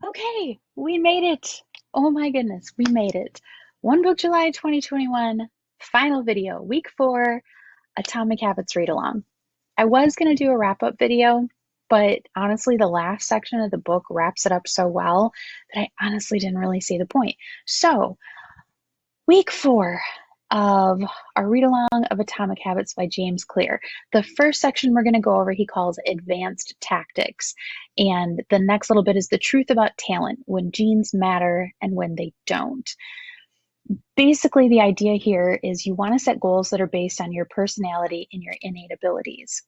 Okay, we made it. Oh my goodness, we made it. One Book July 2021, final video, week 4, Atomic Habits Read Along. I was going to do a wrap up video, but honestly, the last section of the book wraps it up so well that I honestly didn't really see the point. So, week 4 of our read along of Atomic Habits by James Clear. The first section we're going to go over, he calls Advanced Tactics. And the next little bit is the truth about talent, when genes matter and when they don't. Basically, the idea here is you want to set goals that are based on your personality and your innate abilities.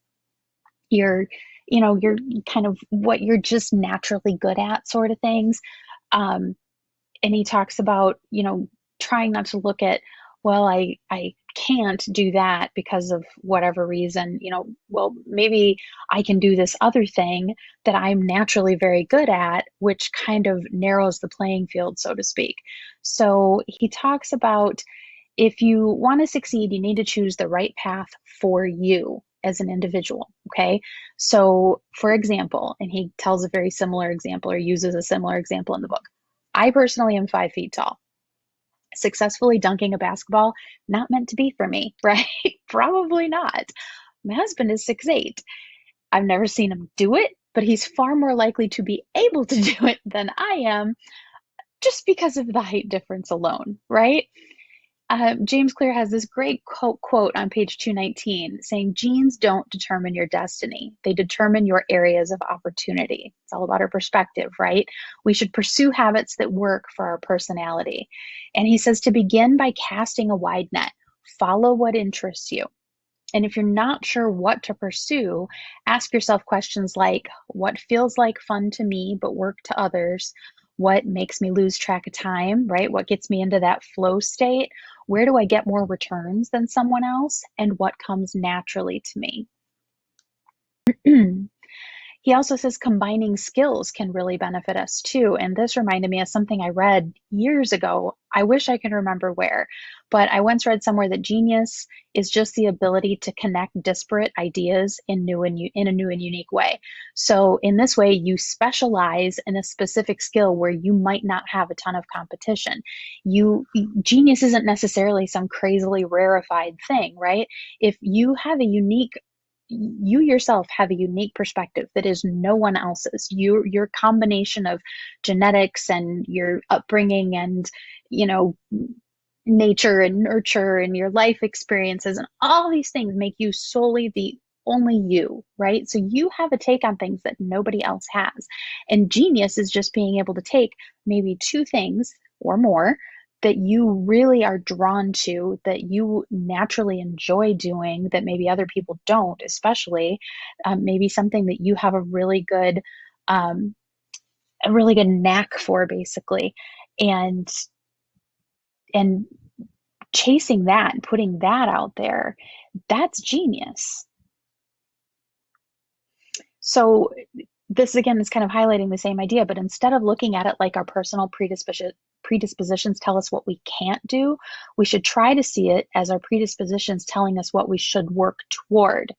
Your, your kind of what you're just naturally good at, sort of things. And he talks about, trying not to look at, well, I can't do that because of whatever reason, well, maybe I can do this other thing that I'm naturally very good at, which kind of narrows the playing field, so to speak. So he talks about if you want to succeed, you need to choose the right path for you as an individual. Okay. So, for example, and he tells a very similar example or uses a similar example in the book. I personally am 5 feet tall. Successfully dunking a basketball, not meant to be for me, right? Probably not. My husband is 6'8". I've never seen him do it, but he's far more likely to be able to do it than I am just because of the height difference alone, right? James Clear has this great quote on page 219 saying, genes don't determine your destiny. They determine your areas of opportunity. It's all about our perspective, right? We should pursue habits that work for our personality. And he says to begin by casting a wide net. Follow what interests you. And if you're not sure what to pursue, ask yourself questions like, what feels like fun to me but work to others? What makes me lose track of time, right? What gets me into that flow state? Where do I get more returns than someone else? And what comes naturally to me? He also says combining skills can really benefit us too. And this reminded me of something I read years ago. I wish I could remember where, but I once read somewhere that genius is just the ability to connect disparate ideas in a new and unique way. So in this way, you specialize in a specific skill where you might not have a ton of competition. Genius isn't necessarily some crazily rarefied thing, right? If you have a unique you yourself have a unique perspective that is no one else's. Your combination of genetics and your upbringing and, nature and nurture and your life experiences and all these things make you solely the only you, right? So you have a take on things that nobody else has. And genius is just being able to take maybe 2 things or more that you really are drawn to, that you naturally enjoy doing, that maybe other people don't, especially maybe something that you have a really good knack for, basically, and and chasing that and putting that out there, that's genius. So this again is kind of highlighting the same idea, but instead of looking at it like our personal predispositions tell us what we can't do, we should try to see it as our predispositions telling us what we should work toward,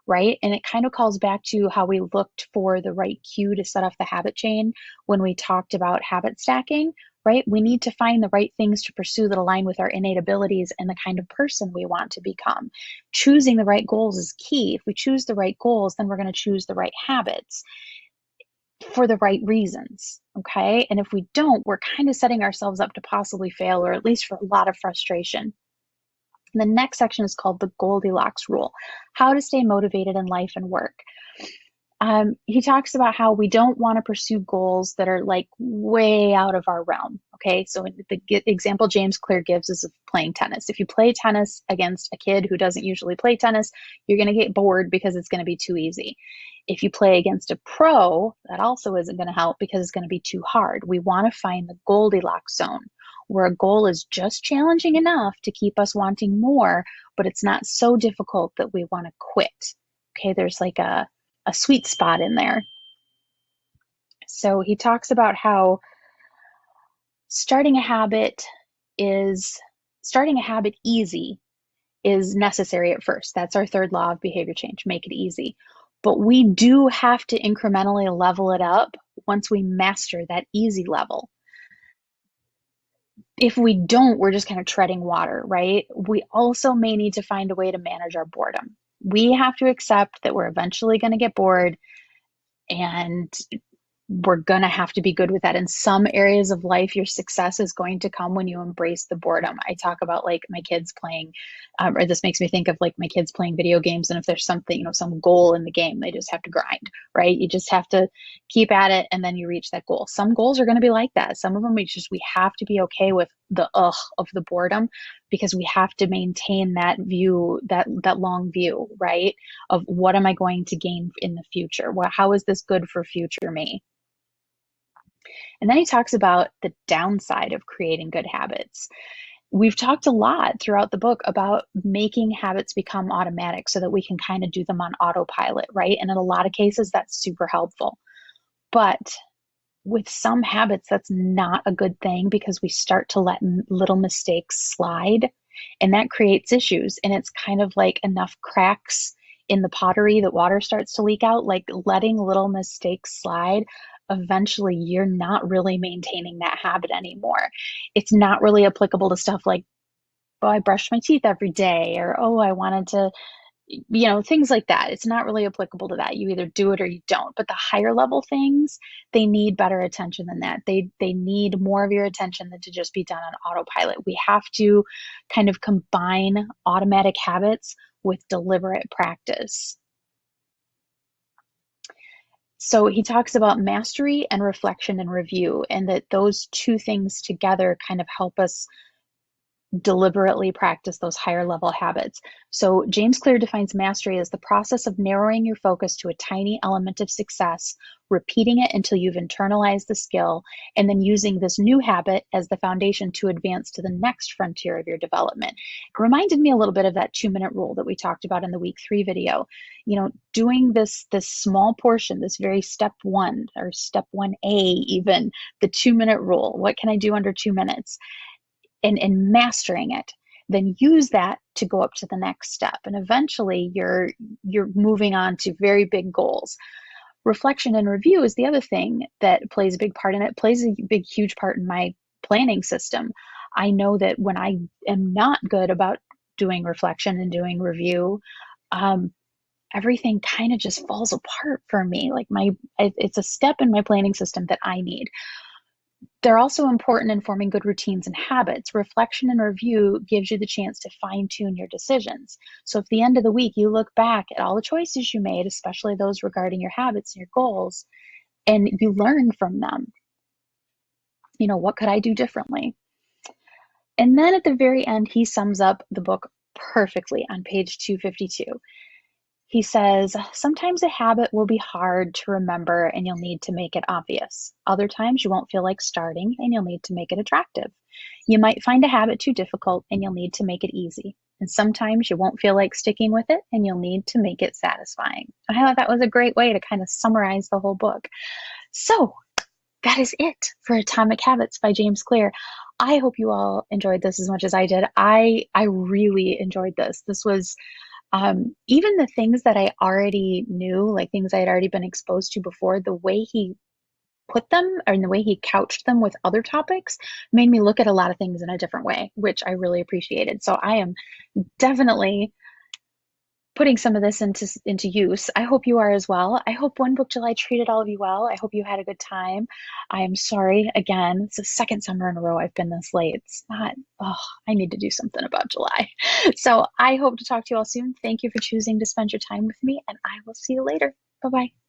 right? And it kind of calls back to how we looked for the right cue to set off the habit chain when we talked about habit stacking, right? We need to find the right things to pursue that align with our innate abilities and the kind of person we want to become. Choosing the right goals is key. If we choose the right goals, then we're going to choose the right habits for the right reasons, okay? And if we don't, we're kind of setting ourselves up to possibly fail, or at least for a lot of frustration. And the next section is called the Goldilocks Rule, how to stay motivated in life and work. He talks about how we don't want to pursue goals that are like way out of our realm. Okay, so the example James Clear gives is of playing tennis. If you play tennis against a kid who doesn't usually play tennis, you're going to get bored because it's going to be too easy. If you play against a pro, that also isn't going to help because it's going to be too hard. We want to find the Goldilocks zone where a goal is just challenging enough to keep us wanting more, but it's not so difficult that we want to quit. Okay, there's like a sweet spot in there. So he talks about how starting a habit easy is necessary at first. That's our 3rd law of behavior change, make it easy. But we do have to incrementally level it up once we master that easy level. If we don't, we're just kind of treading water, right? We also may need to find a way to manage our boredom. We have to accept that we're eventually going to get bored, and we're going to have to be good with that. In some areas of life, your success is going to come when you embrace the boredom. I talk about like my kids playing, or this makes me think of like my kids playing video games. And if there's something, some goal in the game, they just have to grind, right? You just have to keep at it, and then you reach that goal. Some goals are going to be like that. Some of them, we have to be okay with the of the boredom, because we have to maintain that view, that long view, right? Of what am I going to gain in the future? How is this good for future me? And then he talks about the downside of creating good habits. We've talked a lot throughout the book about making habits become automatic so that we can kind of do them on autopilot, right? And in a lot of cases, that's super helpful. But with some habits, that's not a good thing, because we start to let little mistakes slide, and that creates issues. And it's kind of like enough cracks in the pottery that water starts to leak out, like letting little mistakes slide. Eventually, you're not really maintaining that habit anymore. It's not really applicable to stuff like, oh, I brushed my teeth every day, or, oh, I wanted to, things like that. It's not really applicable to that. You either do it or you don't. But the higher level things, they need better attention than that. They need more of your attention than to just be done on autopilot. We have to kind of combine automatic habits with deliberate practice. So he talks about mastery and reflection and review, and that those two things together kind of help us deliberately practice those higher level habits. So James Clear defines mastery as the process of narrowing your focus to a tiny element of success, repeating it until you've internalized the skill, and then using this new habit as the foundation to advance to the next frontier of your development. It reminded me a little bit of that 2-minute rule that we talked about in the week 3 video. Doing this small portion, this very step 1 or step 1A, even the 2-minute rule. What can I do under 2 minutes? And mastering it, then use that to go up to the next step. And eventually you're moving on to very big goals. Reflection and review is the other thing that plays a big part in it. It plays a big, huge part in my planning system. I know that when I am not good about doing reflection and doing review, everything kind of just falls apart for me. Like it's a step in my planning system that I need. They're also important in forming good routines and habits. Reflection and review gives you the chance to fine-tune your decisions. So if at the end of the week you look back at all the choices you made, especially those regarding your habits and your goals, and you learn from them, what could I do differently? And then at the very end, he sums up the book perfectly on page 252. He says, sometimes a habit will be hard to remember and you'll need to make it obvious. Other times you won't feel like starting and you'll need to make it attractive. You might find a habit too difficult and you'll need to make it easy. And sometimes you won't feel like sticking with it and you'll need to make it satisfying. I thought that was a great way to kind of summarize the whole book. So that is it for Atomic Habits by James Clear. I hope you all enjoyed this as much as I did. I really enjoyed this. This was even the things that I already knew, like things I had already been exposed to before, the way he put them and the way he couched them with other topics made me look at a lot of things in a different way, which I really appreciated. So I am definitely putting some of this into use. I hope you are as well. I hope One Book July treated all of you well. I hope you had a good time. I am sorry, again, it's the second summer in a row I've been this late. It's not, I need to do something about July. So I hope to talk to you all soon. Thank you for choosing to spend your time with me, and I will see you later. Bye-bye.